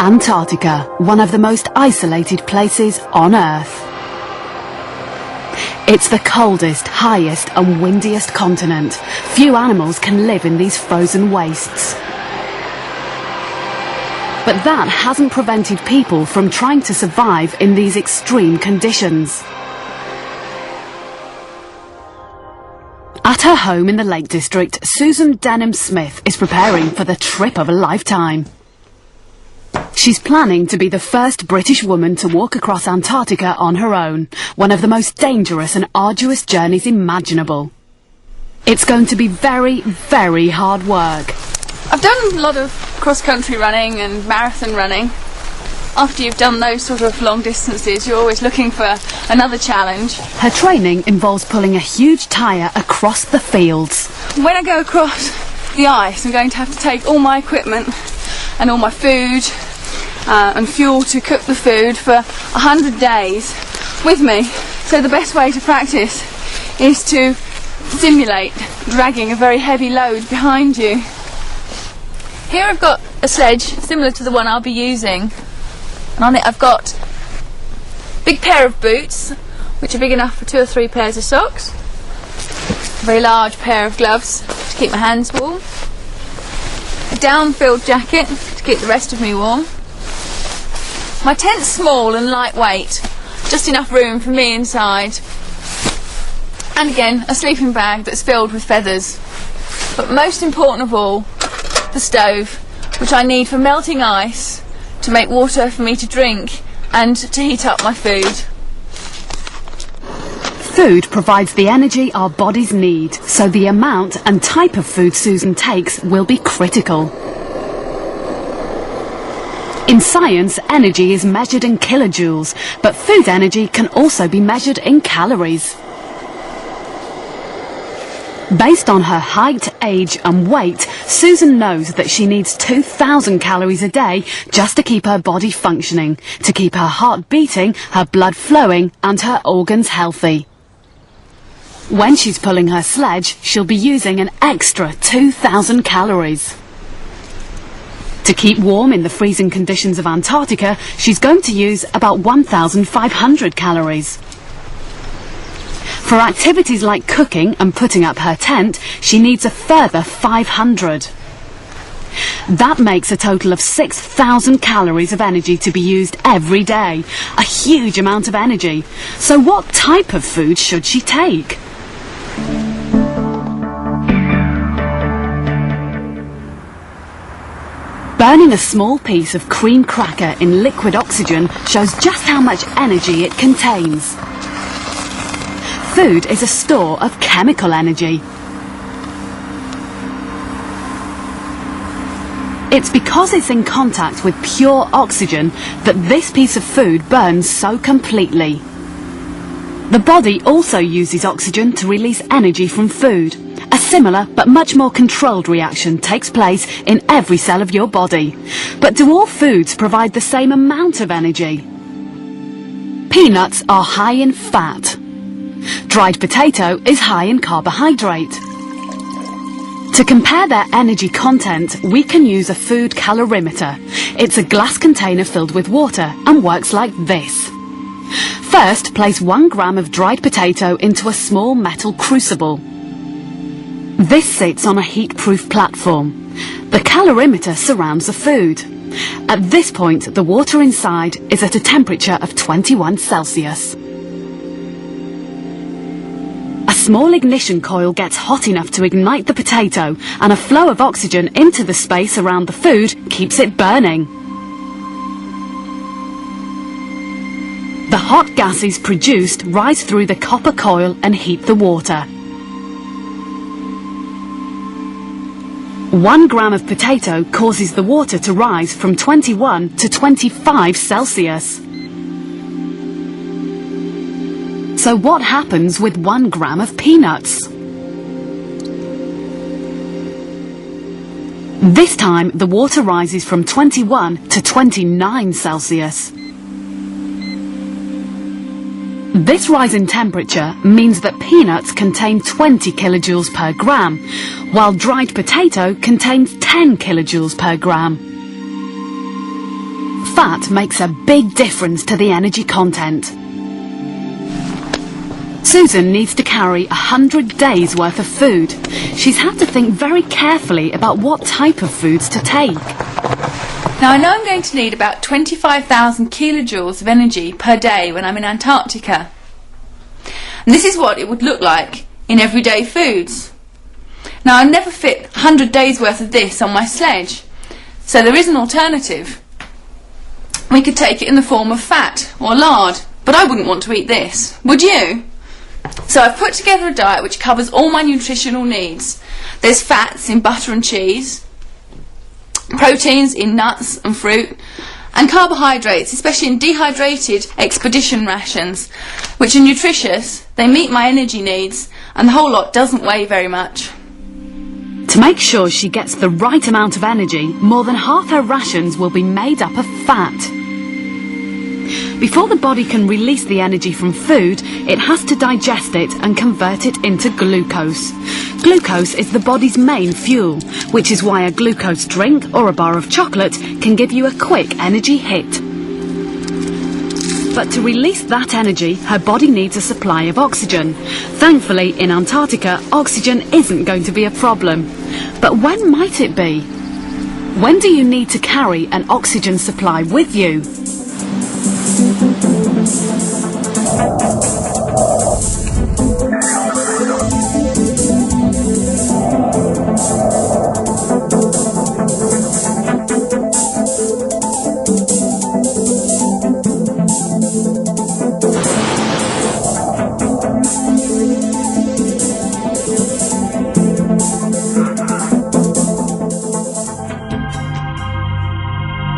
Antarctica, one of the most isolated places on Earth. It's the coldest, highest and windiest continent. Few animals can live in these frozen wastes. But that hasn't prevented people from trying to survive in these extreme conditions. At her home in the Lake District, Susan Denham-Smith is preparing for the trip of a lifetime. She's planning to be the first British woman to walk across Antarctica on her own, one of the most dangerous and arduous journeys imaginable. It's going to be very, very hard work. I've done a lot of cross-country running and marathon running. After you've done those sort of long distances, you're always looking for another challenge. Her training involves pulling a huge tyre across the fields. When I go across the ice, I'm going to have to take all my equipment and all my food and fuel to cook the food for 100 days with me. So the best way to practice is to simulate dragging a very heavy load behind you. Here I've got a sledge similar to the one I'll be using, and on it I've got a big pair of boots which are big enough for 2 or 3 pairs of socks, a very large pair of gloves to keep my hands warm, a down-filled jacket to keep the rest of me warm. My tent's small and lightweight, just enough room for me inside, and again a sleeping bag that's filled with feathers. But most important of all, the stove, which I need for melting ice, to make water for me to drink and to heat up my food. Food provides the energy our bodies need, so the amount and type of food Susan takes will be critical. In science, energy is measured in kilojoules, but food energy can also be measured in calories. Based on her height, age and weight, Susan knows that she needs 2,000 calories a day just to keep her body functioning, to keep her heart beating, her blood flowing and her organs healthy. When she's pulling her sledge, she'll be using an extra 2,000 calories. To keep warm in the freezing conditions of Antarctica, she's going to use about 1,500 calories. For activities like cooking and putting up her tent, she needs a further 500. That makes a total of 6,000 calories of energy to be used every day. A huge amount of energy. So what type of food should she take? Burning a small piece of cream cracker in liquid oxygen shows just how much energy it contains. Food is a store of chemical energy. It's because it's in contact with pure oxygen that this piece of food burns so completely. The body also uses oxygen to release energy from food. A similar but much more controlled reaction takes place in every cell of your body. But do all foods provide the same amount of energy? Peanuts are high in fat. Dried potato is high in carbohydrate. To compare their energy content, we can use a food calorimeter. It's a glass container filled with water and works like this. First, place 1 gram of dried potato into a small metal crucible. This sits on a heat-proof platform. The calorimeter surrounds the food. At this point, the water inside is at a temperature of 21 Celsius. A small ignition coil gets hot enough to ignite the potato, and a flow of oxygen into the space around the food keeps it burning. The hot gases produced rise through the copper coil and heat the water. 1 gram of potato causes the water to rise from 21 to 25 Celsius. So what happens with 1 gram of peanuts? This time the water rises from 21 to 29 Celsius. This rise in temperature means that peanuts contain 20 kilojoules per gram, while dried potato contains 10 kilojoules per gram. fat makes a big difference to the energy content. Susan needs to carry 100 days worth of food. She's had to think very carefully about what type of foods to take. Now I know I'm going to need about 25,000 kilojoules of energy per day when I'm in Antarctica. And this is what it would look like in everyday foods. Now I'd never fit 100 days worth of this on my sledge, so there is an alternative. We could take it in the form of fat or lard, but I wouldn't want to eat this, would you? So I've put together a diet which covers all my nutritional needs. There's fats in butter and cheese, proteins in nuts and fruit, and carbohydrates, especially in dehydrated expedition rations, which are nutritious, they meet my energy needs, and the whole lot doesn't weigh very much. To make sure she gets the right amount of energy, more than half her rations will be made up of fat. Before the body can release the energy from food, it has to digest it and convert it into glucose. Glucose is the body's main fuel, which is why a glucose drink or a bar of chocolate can give you a quick energy hit. But to release that energy, her body needs a supply of oxygen. Thankfully, in Antarctica, oxygen isn't going to be a problem. But when might it be? When do you need to carry an oxygen supply with you?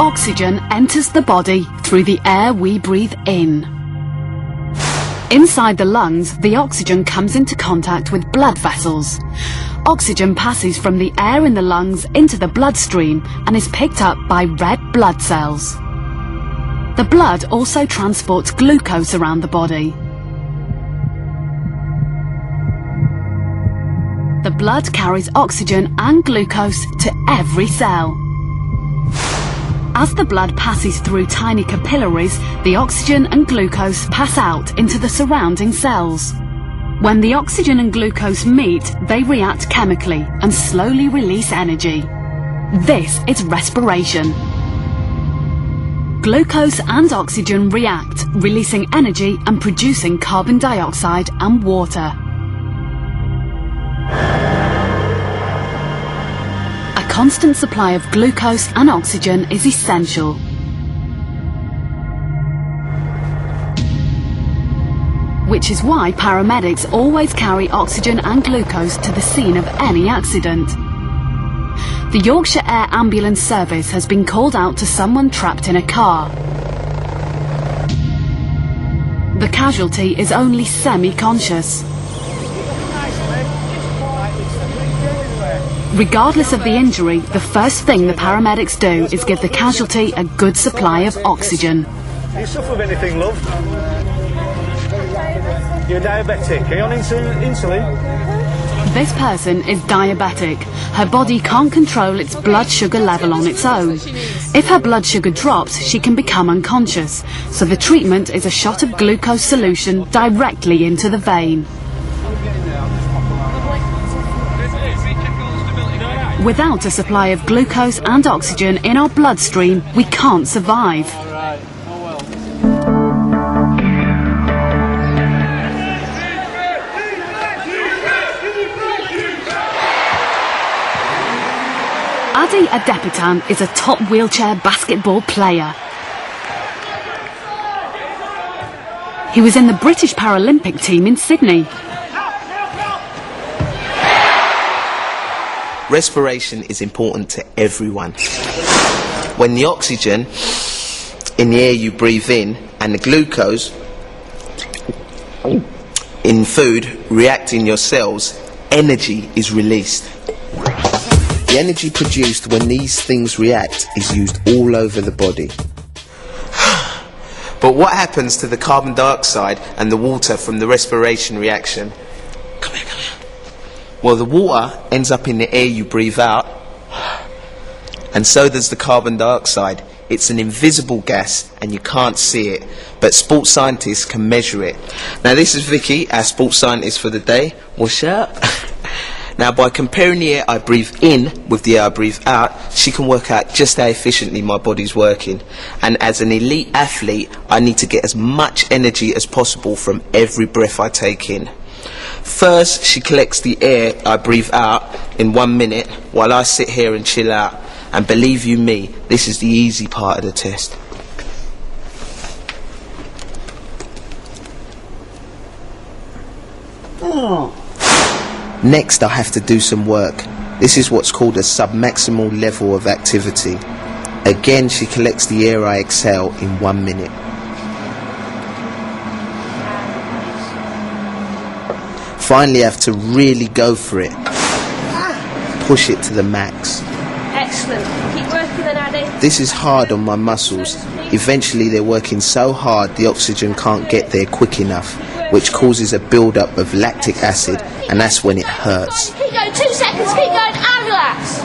Oxygen enters the body through the air we breathe in. Inside the lungs, the oxygen comes into contact with blood vessels. Oxygen passes from the air in the lungs into the bloodstream and is picked up by red blood cells. The blood also transports glucose around the body. The blood carries oxygen and glucose to every cell. As the blood passes through tiny capillaries, the oxygen and glucose pass out into the surrounding cells. When the oxygen and glucose meet, they react chemically and slowly release energy. This is respiration. Glucose and oxygen react, releasing energy and producing carbon dioxide and water. A constant supply of glucose and oxygen is essential. Which is why paramedics always carry oxygen and glucose to the scene of any accident. The Yorkshire Air Ambulance Service has been called out to someone trapped in a car. The casualty is only semi-conscious. Regardless of the injury, the first thing the paramedics do is give the casualty a good supply of oxygen. Do you suffer with anything, love? You're diabetic. Are you on insulin? This person is diabetic. Her body can't control its blood sugar level on its own. If her blood sugar drops, she can become unconscious. So the treatment is a shot of glucose solution directly into the vein. Without a supply of glucose and oxygen in our bloodstream, we can't survive. Adi Adepitan is a top wheelchair basketball player. He was in the British Paralympic team in Sydney. Respiration is important to everyone. When the oxygen in the air you breathe in and the glucose in food react in your cells, energy is released. The energy produced when these things react is used all over the body. But what happens to the carbon dioxide and the water from the respiration reaction? Come here. Well, the water ends up in the air you breathe out, and so does the carbon dioxide. It's an invisible gas and you can't see it, but sports scientists can measure it. Now this is Vicky, our sports scientist for the day. What's up? Now by comparing the air I breathe in with the air I breathe out, she can work out just how efficiently my body's working. And as an elite athlete, I need to get as much energy as possible from every breath I take in. First, she collects the air I breathe out in 1 minute while I sit here and chill out. And believe you me, this is the easy part of the test. Next, I have to do some work. This is what's called a submaximal level of activity. Again, she collects the air I exhale in 1 minute. Finally, I have to really go for it. Push it to the max. Excellent. Keep working then, Addy. This is hard on my muscles. Eventually they're working so hard the oxygen can't get there quick enough, which causes a build-up of lactic acid, and that's when it hurts. Keep going, 2 seconds, keep going, and relax.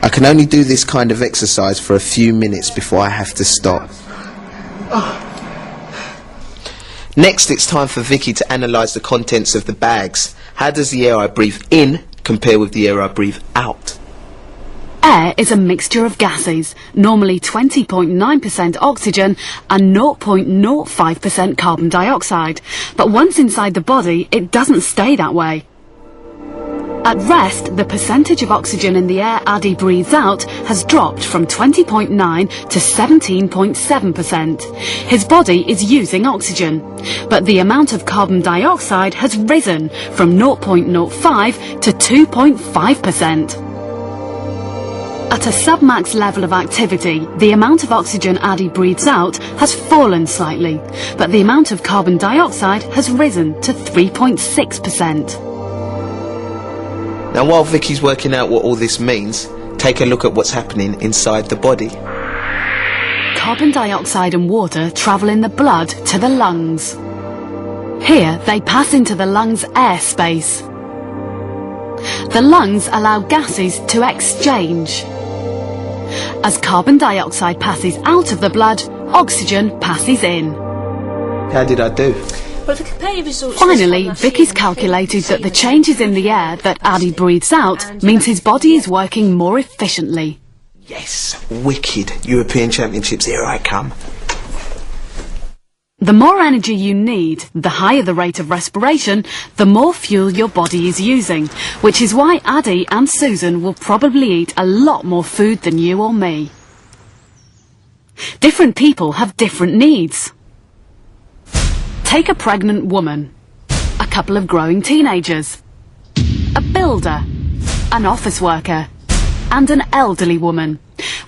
I can only do this kind of exercise for a few minutes before I have to stop. Next, it's time for Vicky to analyse the contents of the bags. How does the air I breathe in compare with the air I breathe out? Air is a mixture of gases, normally 20.9% oxygen and 0.05% carbon dioxide. But once inside the body, it doesn't stay that way. At rest, the percentage of oxygen in the air Addy breathes out has dropped from 20.9 to 17.7%. His body is using oxygen, but the amount of carbon dioxide has risen from 0.05 to 2.5%. At a submax level of activity, the amount of oxygen Addy breathes out has fallen slightly, but the amount of carbon dioxide has risen to 3.6%. Now while Vicky's working out what all this means, take a look at what's happening inside the body. Carbon dioxide and water travel in the blood to the lungs. Here they pass into the lungs' airspace. The lungs allow gases to exchange. As carbon dioxide passes out of the blood, oxygen passes in. How did I do? Well, to compare your results, Finally, Vicky's calculated that the changes in the air that Addy breathes out means his body is working more efficiently. Yes, wicked. European Championships, here I come. The more energy you need, the higher the rate of respiration, the more fuel your body is using, which is why Addy and Susan will probably eat a lot more food than you or me. Different people have different needs. Take a pregnant woman, a couple of growing teenagers, a builder, an office worker, and an elderly woman.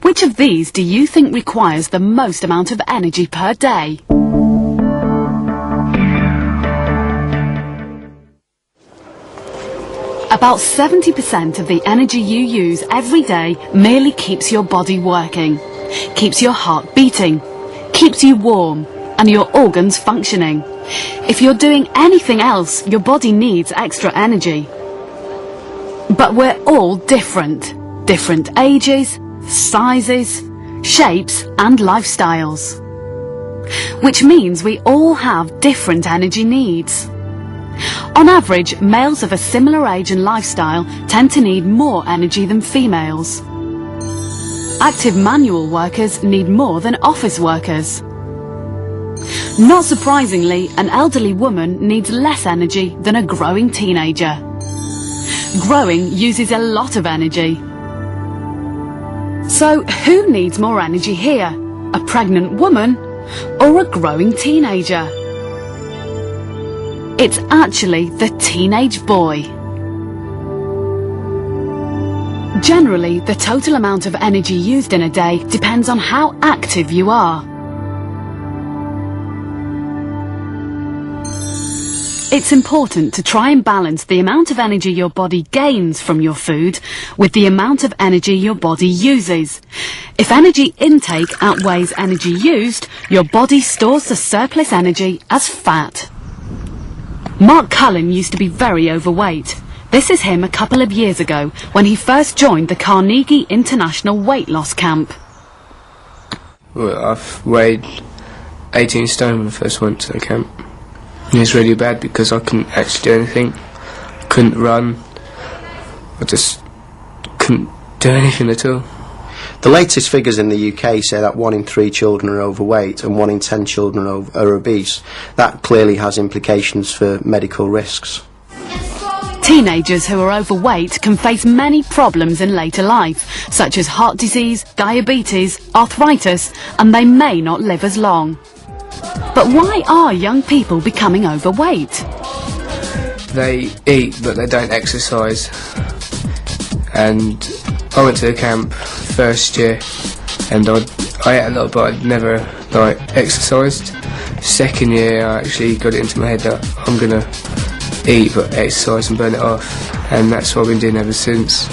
Which of these do you think requires the most amount of energy per day? About 70% of the energy you use every day merely keeps your body working, keeps your heart beating, keeps you warm, and your organs functioning. If you're doing anything else, your body needs extra energy. But we're all different. Different ages, sizes, shapes, and lifestyles. Which means we all have different energy needs. On average, males of a similar age and lifestyle tend to need more energy than females. Active manual workers need more than office workers. Not surprisingly, an elderly woman needs less energy than a growing teenager. Growing uses a lot of energy. So, who needs more energy here? A pregnant woman or a growing teenager? It's actually the teenage boy. Generally, the total amount of energy used in a day depends on how active you are. It's important to try and balance the amount of energy your body gains from your food with the amount of energy your body uses. If energy intake outweighs energy used, your body stores the surplus energy as fat. Mark Cullen used to be very overweight. This is him a couple of years ago when he first joined the Carnegie International Weight Loss Camp. Well, I've weighed 18 stone when I first went to the camp. It was really bad because I couldn't actually do anything. I couldn't run. I just couldn't do anything at all. The latest figures in the UK say that 1 in 3 children are overweight and 1 in 10 children are obese. That clearly has implications for medical risks. Teenagers who are overweight can face many problems in later life, such as heart disease, diabetes, arthritis, and they may not live as long. But why are young people becoming overweight? They eat but they don't exercise. And I went to the camp first year and I ate a lot but I'd never exercised. Second year I actually got it into my head that I'm going to eat but exercise and burn it off, and that's what I've been doing ever since.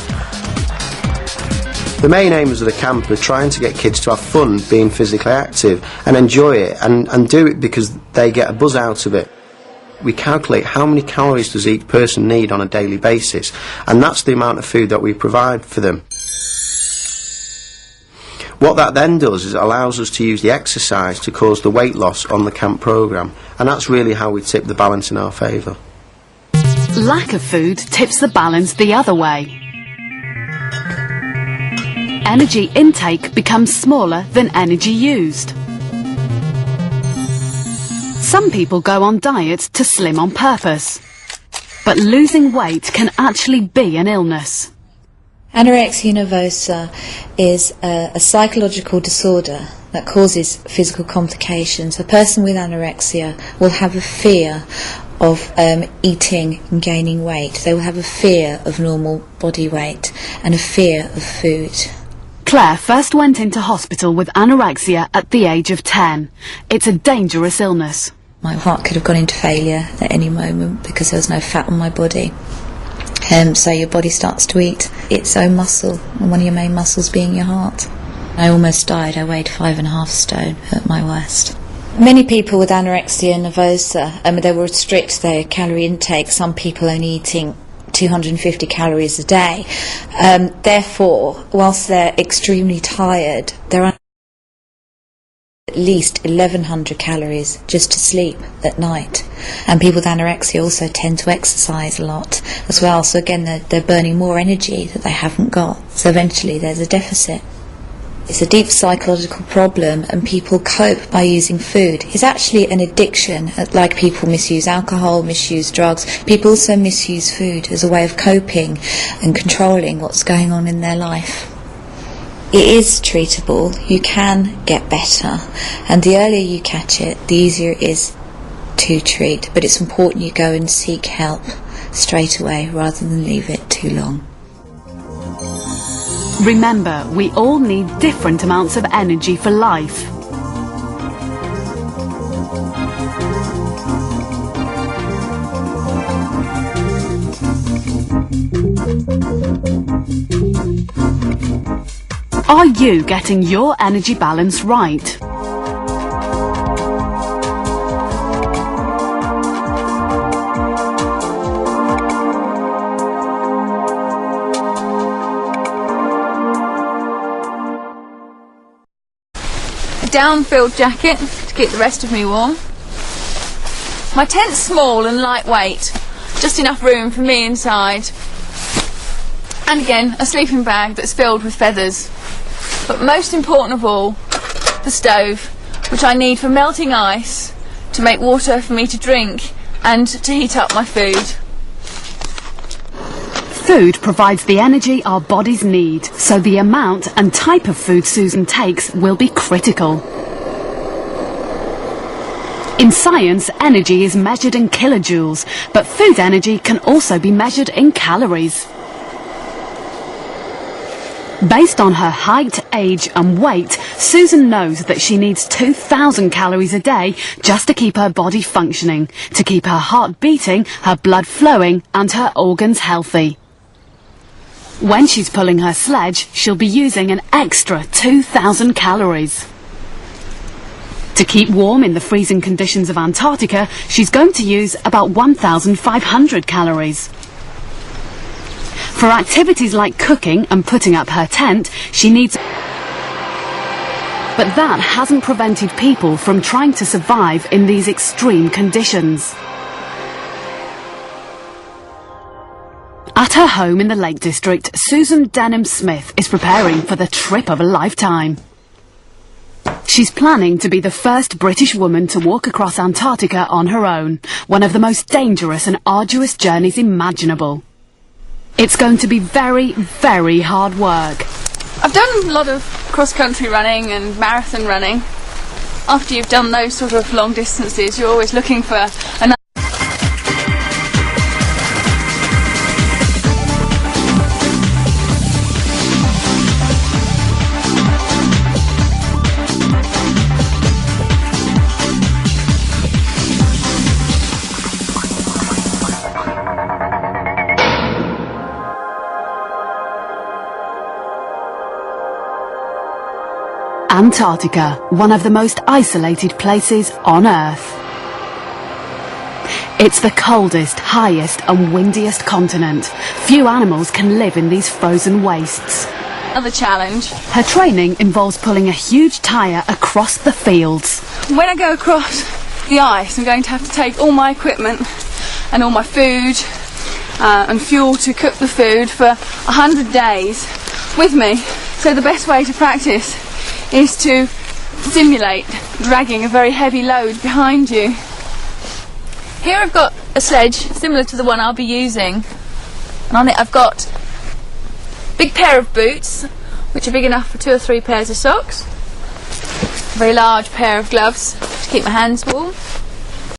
The main aims of the camp are trying to get kids to have fun being physically active and enjoy it and do it because they get a buzz out of it. We calculate how many calories does each person need on a daily basis, and that's the amount of food that we provide for them. What that then does is it allows us to use the exercise to cause the weight loss on the camp programme, and that's really how we tip the balance in our favour. Lack of food tips the balance the other way. Energy intake becomes smaller than energy used. Some people go on diets to slim on purpose, but losing weight can actually be an illness. Anorexia nervosa is a psychological disorder that causes physical complications. A person with anorexia will have a fear of eating and gaining weight. They will have a fear of normal body weight and a fear of food. Claire first went into hospital with anorexia at the age of 10. It's a dangerous illness. My heart could have gone into failure at any moment because there was no fat on my body. So your body starts to eat its own muscle, and one of your main muscles being your heart. I almost died. I weighed 5.5 stone at my worst. Many people with anorexia nervosa, they will restrict their calorie intake, some people only eating 250 calories a day. Therefore, whilst they're extremely tired, they're at least 1,100 calories just to sleep at night. And people with anorexia also tend to exercise a lot as well, so again they're burning more energy that they haven't got, so eventually there's a deficit. It's a deep psychological problem, and people cope by using food. It's actually an addiction, like people misuse alcohol, misuse drugs. People also misuse food as a way of coping and controlling what's going on in their life. It is treatable. You can get better, and the earlier you catch it, the easier it is to treat, but it's important you go and seek help straight away rather than leave it too long. Remember, we all need different amounts of energy for life. Are you getting your energy balance right? Down-filled jacket to keep the rest of me warm. My tent's small and lightweight, just enough room for me inside. And again, a sleeping bag that's filled with feathers. But most important of all, the stove, which I need for melting ice, to make water for me to drink, and to heat up my food. Food provides the energy our bodies need, so the amount and type of food Susan takes will be critical. In science, energy is measured in kilojoules, but food energy can also be measured in calories. Based on her height, age and weight, Susan knows that she needs 2,000 calories a day just to keep her body functioning, to keep her heart beating, her blood flowing and her organs healthy. When she's pulling her sledge, she'll be using an extra 2,000 calories. To keep warm in the freezing conditions of Antarctica, she's going to use about 1,500 calories. For activities like cooking and putting up her tent, she needs But that hasn't prevented people from trying to survive in these extreme conditions. At her home in the Lake District, Susan Denham-Smith is preparing for the trip of a lifetime. She's planning to be the first British woman to walk across Antarctica on her own, one of the most dangerous and arduous journeys imaginable. It's going to be very, very hard work. I've done a lot of cross-country running and marathon running. After you've done those sort of long distances, you're always looking for another. Antarctica, one of the most isolated places on Earth. It's the coldest, highest and windiest continent. Few animals can live in these frozen wastes. Another challenge. Her training involves pulling a huge tyre across the fields. When I go across the ice, I'm going to have to take all my equipment and all my food and fuel to cook the food for 100 days with me. So the best way to practice is to simulate dragging a very heavy load behind you. Here I've got a sledge similar to the one I'll be using, and on it I've got a big pair of boots which are big enough for 2 or 3 pairs of socks, a very large pair of gloves to keep my hands warm,